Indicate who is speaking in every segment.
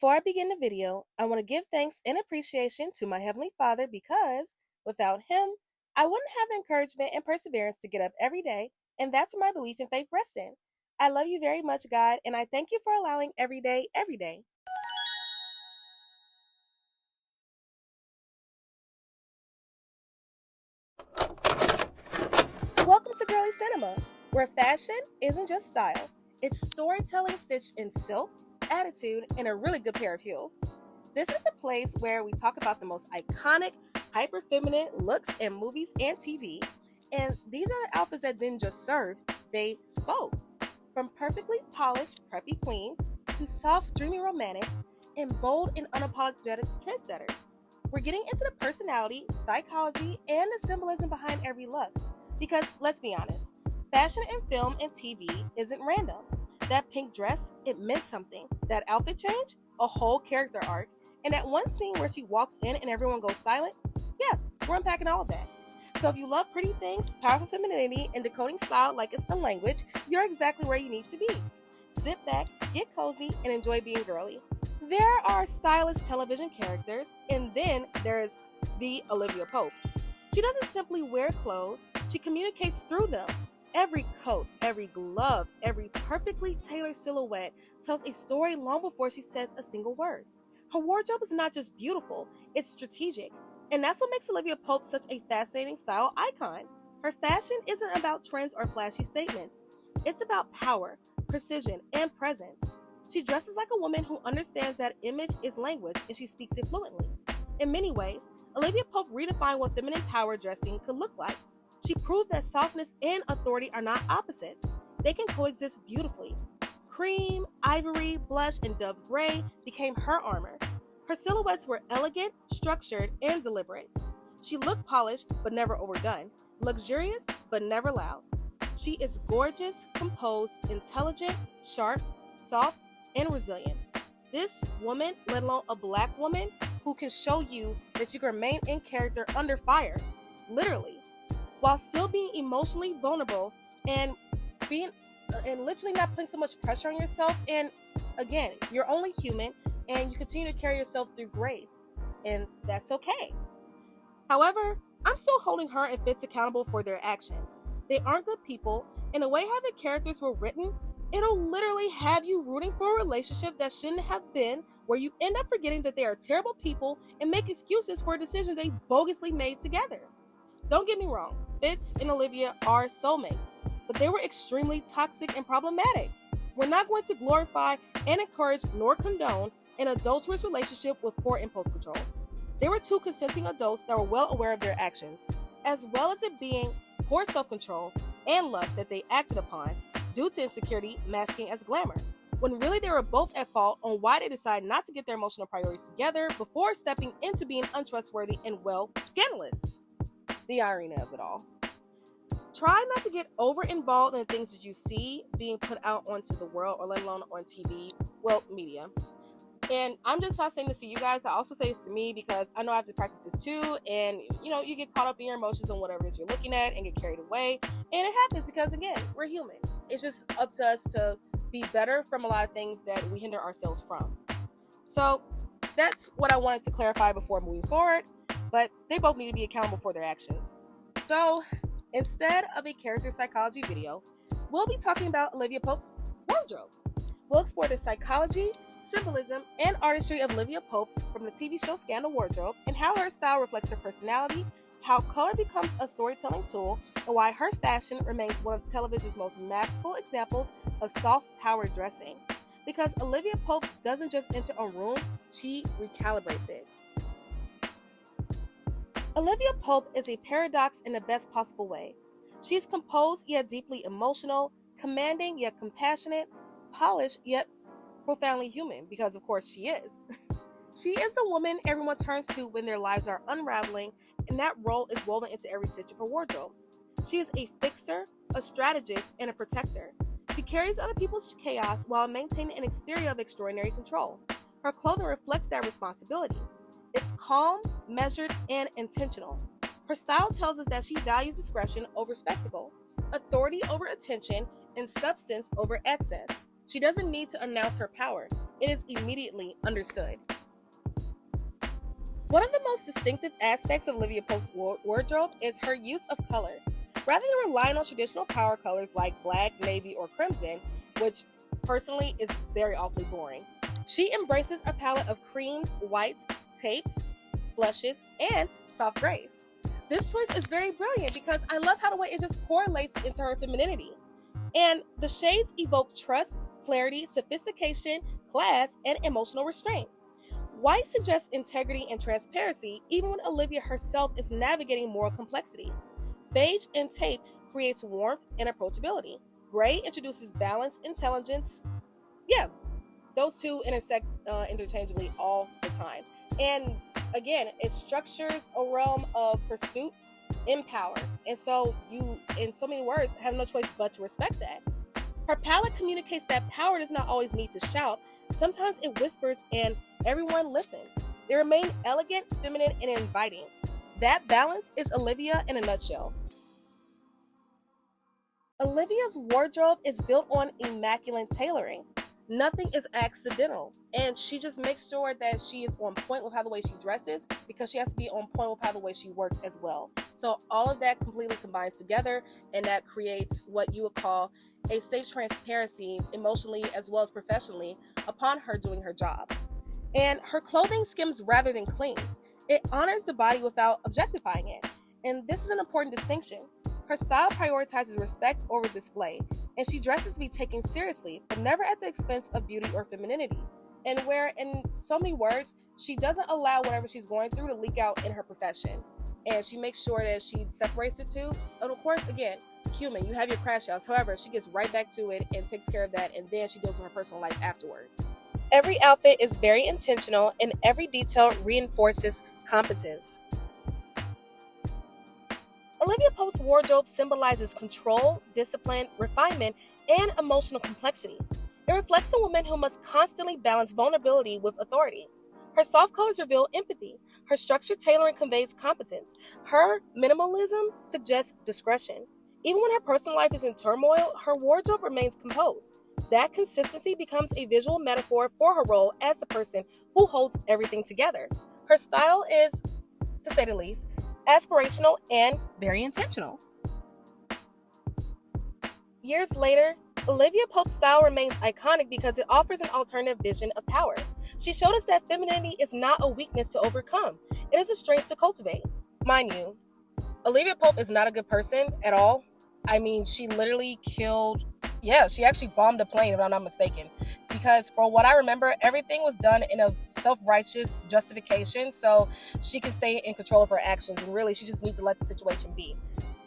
Speaker 1: Before I begin the video, I want to give thanks and appreciation to my Heavenly Father because without Him, I wouldn't have the encouragement and perseverance to get up every day, and that's where my belief and faith rests in. I love you very much, God, and I thank you for allowing every day, every day. Welcome to Girlie Cinema, where fashion isn't just style, it's storytelling stitched in silk, attitude, and a really good pair of heels. This is a place where we talk about the most iconic, hyper feminine looks in movies and TV. And these are the outfits that didn't just serve, they spoke. From perfectly polished, preppy queens to soft, dreamy romantics and bold and unapologetic trendsetters. We're getting into the personality, psychology, and the symbolism behind every look. Because let's be honest, fashion in film and TV isn't random. That pink dress, it meant something. That outfit change, a whole character arc. And that one scene where she walks in and everyone goes silent, yeah, we're unpacking all of that. So if you love pretty things, powerful femininity, and decoding style like it's a language, you're exactly where you need to be. Sit back, get cozy, and enjoy being girly. There are stylish television characters, and then there is the Olivia Pope. She doesn't simply wear clothes, she communicates through them. Every coat, every glove, every perfectly tailored silhouette tells a story long before she says a single word. Her wardrobe is not just beautiful, it's strategic. And that's what makes Olivia Pope such a fascinating style icon. Her fashion isn't about trends or flashy statements. It's about power, precision, and presence. She dresses like a woman who understands that image is language and she speaks it fluently. In many ways, Olivia Pope redefined what feminine power dressing could look like. She proved that softness and authority are not opposites. They can coexist beautifully. Cream, ivory, blush, and dove gray became her armor. Her silhouettes were elegant, structured, and deliberate. She looked polished, but never overdone, luxurious, but never loud. She is gorgeous, composed, intelligent, sharp, soft, and resilient. This woman, let alone a black woman, who can show you that you can remain in character under fire, literally, while still being emotionally vulnerable and being and literally not putting so much pressure on yourself. And again, you're only human and you continue to carry yourself through grace, and that's okay. However, I'm still holding her and Fitz accountable for their actions. They aren't good people, and the way how the characters were written, it'll literally have you rooting for a relationship that shouldn't have been, where you end up forgetting that they are terrible people and make excuses for a decision they bogusly made together. Don't get me wrong, Fitz and Olivia are soulmates, but they were extremely toxic and problematic. We're not going to glorify and encourage nor condone an adulterous relationship with poor impulse control. They were two consenting adults that were well aware of their actions, as well as it being poor self-control and lust that they acted upon due to insecurity masking as glamour, when really they were both at fault on why they decided not to get their emotional priorities together before stepping into being untrustworthy and, well, scandalous. The irony of it all. Try not to get over involved in things that you see being put out onto the world, or let alone on TV, well, media. And I'm just not saying this to you guys, I also say this to me because I know I have to practice this too. And you get caught up in your emotions on whatever it is you're looking at and get carried away. And it happens because, again, we're human. It's just up to us to be better from a lot of things that we hinder ourselves from. So that's what I wanted to clarify before moving forward. But they both need to be accountable for their actions. So instead of a character psychology video, we'll be talking about Olivia Pope's wardrobe. We'll explore the psychology, symbolism, and artistry of Olivia Pope from the TV show Scandal Wardrobe, and how her style reflects her personality, how color becomes a storytelling tool, and why her fashion remains one of television's most masterful examples of soft power dressing. Because Olivia Pope doesn't just enter a room, she recalibrates it. Olivia Pope is a paradox in the best possible way. She's composed yet deeply emotional, commanding yet compassionate, polished yet profoundly human, because of course she is. She is the woman everyone turns to when their lives are unraveling, and that role is woven into every stitch of her wardrobe. She is a fixer, a strategist, and a protector. She carries other people's chaos while maintaining an exterior of extraordinary control. Her clothing reflects that responsibility. It's calm, measured, and intentional. Her style tells us that she values discretion over spectacle, authority over attention, and substance over excess. She doesn't need to announce her power. it is immediately understood. One of the most distinctive aspects of Olivia Pope's wardrobe is her use of color. Rather than relying on traditional power colors like black, navy, or crimson, which personally is very awfully boring, she embraces a palette of creams, whites, tapes, blushes, and soft grays. This choice is very brilliant because I love how the way it just correlates into her femininity. And the shades evoke trust, clarity, sophistication, class, and emotional restraint. White suggests integrity and transparency, even when Olivia herself is navigating moral complexity. Beige and tape creates warmth and approachability. Gray introduces balance, intelligence. Yeah, those two intersect interchangeably all the time. And again, it structures a realm of pursuit and power. And so you, in so many words, have no choice but to respect that. Her palette communicates that power does not always need to shout. Sometimes it whispers and everyone listens. They remain elegant, feminine, and inviting. That balance is Olivia in a nutshell. Olivia's wardrobe is built on immaculate tailoring. Nothing is accidental, and she just makes sure that she is on point with how the way she dresses, because she has to be on point with how the way she works as well. So all of that completely combines together, and that creates what you would call a safe transparency emotionally as well as professionally upon her doing her job. And her clothing skims rather than clings. It honors the body without objectifying it. And this is an important distinction. Her style prioritizes respect over display, and she dresses to be taken seriously, but never at the expense of beauty or femininity. And where, in so many words, she doesn't allow whatever she's going through to leak out in her profession. And she makes sure that she separates the two. And of course, again, human, you have your crash outs. However, she gets right back to it and takes care of that, and then she deals with her personal life afterwards. Every outfit is very intentional, and every detail reinforces competence. Olivia Pope's wardrobe symbolizes control, discipline, refinement, and emotional complexity. It reflects a woman who must constantly balance vulnerability with authority. Her soft colors reveal empathy. Her structured tailoring conveys competence. Her minimalism suggests discretion. Even when her personal life is in turmoil, her wardrobe remains composed. That consistency becomes a visual metaphor for her role as the person who holds everything together. Her style is, to say the least, aspirational and very intentional. Years later, Olivia Pope's style remains iconic because it offers an alternative vision of power. She showed us that femininity is not a weakness to overcome, it is a strength to cultivate. Mind you, Olivia Pope is not a good person at all. I mean, she literally she actually bombed a plane, if I'm not mistaken. Because for what I remember, everything was done in a self-righteous justification, so she can stay in control of her actions. And really, she just needs to let the situation be.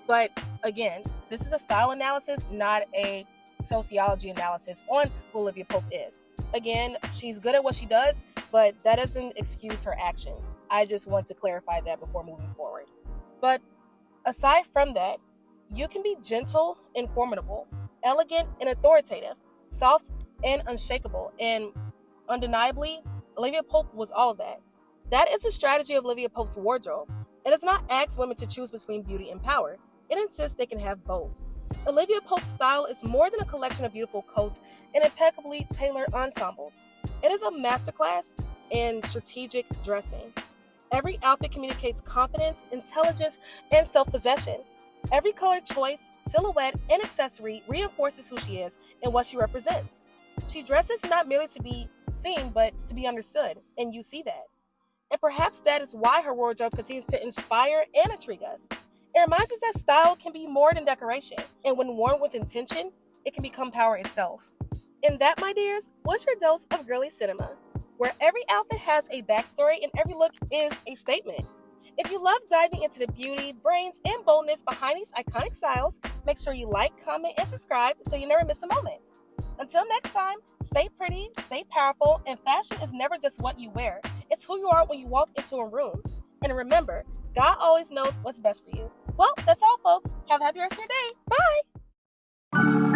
Speaker 1: But again, this is a style analysis, not a sociology analysis on who Olivia Pope is. Again, she's good at what she does, but that doesn't excuse her actions. I just want to clarify that before moving forward. But aside from that, you can be gentle and formidable, elegant and authoritative, soft and unshakable, and undeniably, Olivia Pope was all of that. That is the strategy of Olivia Pope's wardrobe. It does not ask women to choose between beauty and power. It insists they can have both. Olivia Pope's style is more than a collection of beautiful coats and impeccably tailored ensembles. It is a masterclass in strategic dressing. Every outfit communicates confidence, intelligence, and self-possession. Every color choice, silhouette, and accessory reinforces who she is and what she represents. She dresses not merely to be seen, but to be understood, and you see that. And perhaps that is why her wardrobe continues to inspire and intrigue us. It reminds us that style can be more than decoration, and when worn with intention, it can become power itself. And that, my dears, was your dose of girly cinema, where every outfit has a backstory and every look is a statement. If you love diving into the beauty, brains, and boldness behind these iconic styles, make sure you like, comment, and subscribe so you never miss a moment. Until next time, stay pretty, stay powerful, and fashion is never just what you wear. It's who you are when you walk into a room. And remember, God always knows what's best for you. Well, that's all, folks. Have a happy rest of your day. Bye!